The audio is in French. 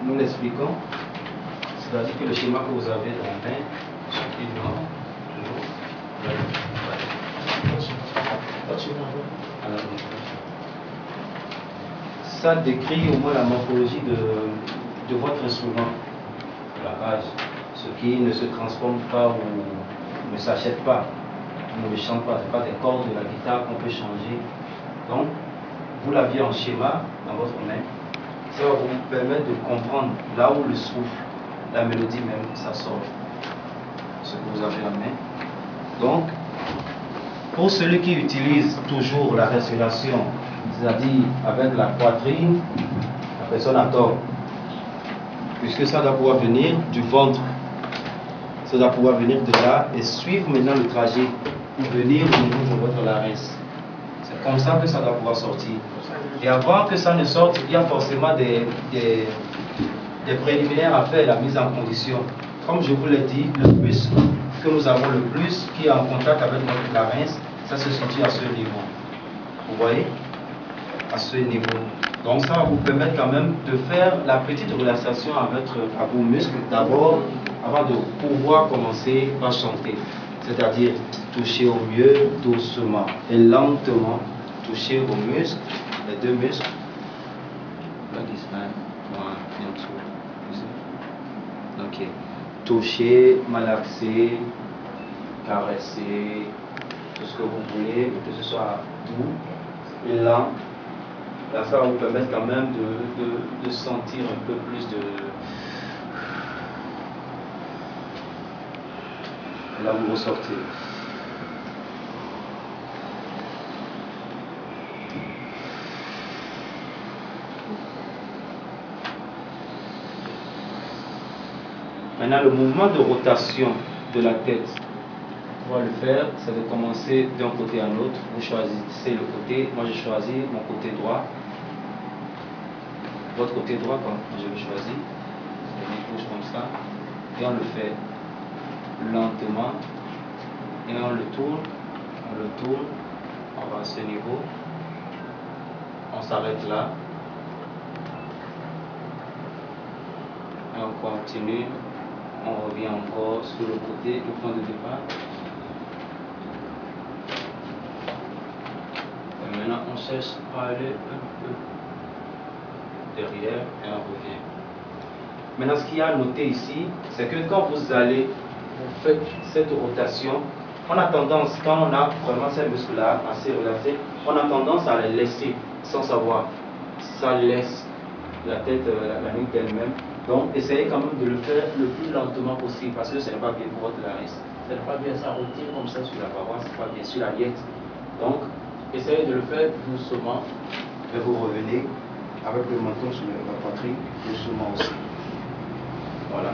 nous l'expliquons. C'est-à-dire que le schéma que vous avez dans la main, ça décrit au moins la morphologie de votre instrument, la cage, ce qui ne se transforme pas ou ne s'achète pas, on ne chante pas, ce n'est pas des cordes de la guitare qu'on peut changer. Donc, vous l'aviez en schéma dans votre main, ça va vous permettre de comprendre là où le souffle, la mélodie même, ça sort, ce que vous avez en main. Donc, pour celui qui utilise toujours la respiration, c'est-à-dire avec la poitrine, la personne a tort, puisque ça doit pouvoir venir du ventre, ça doit pouvoir venir de là et suivre maintenant le trajet pour venir au niveau de votre larynx. C'est comme ça que ça doit pouvoir sortir. Et avant que ça ne sorte, il y a forcément des préliminaires à faire, la mise en condition. Comme je vous l'ai dit, le muscle que nous avons le plus, qui est en contact avec notre larynx, ça se situe à ce niveau. Vous voyez? À ce niveau. Donc ça va vous permettre quand même de faire la petite relaxation à vos muscles d'abord, avant de pouvoir commencer à chanter. C'est-à-dire toucher au mieux doucement et lentement, toucher aux muscles, les deux muscles. Ok. Toucher, malaxer, caresser, tout ce que vous voulez, que ce soit doux et lent. Là, ça va vous permettre quand même de sentir un peu plus de... Là, vous ressortez. Maintenant, le mouvement de rotation de la tête, on va le faire, c'est de commencer d'un côté à l'autre. Vous choisissez le côté, moi j'ai choisi mon côté droit. Votre côté droit, quand je le choisis, on bouge comme ça, et on le fait lentement, et on le tourne, on va à ce niveau, on s'arrête là, et on continue, on revient encore sur le côté, le point de départ. Et maintenant on cherche à aller un peu derrière et on revient. Maintenant, ce qu'il y a à noter ici, c'est que quand vous allez, vous faites cette rotation, on a tendance, quand on a vraiment ces muscles-là assez relâchés, on a tendance à les laisser sans savoir. Ça laisse la tête, la nuque d'elle-même. Donc, essayez quand même de le faire le plus lentement possible parce que ce n'est pas bien pour votre larynx. Ce n'est pas bien, ça retire comme ça sur la paroi, ce n'est pas bien sur la liette. Donc, essayez de le faire doucement et vous revenez avec le menton sur la poitrine, doucement aussi. Voilà.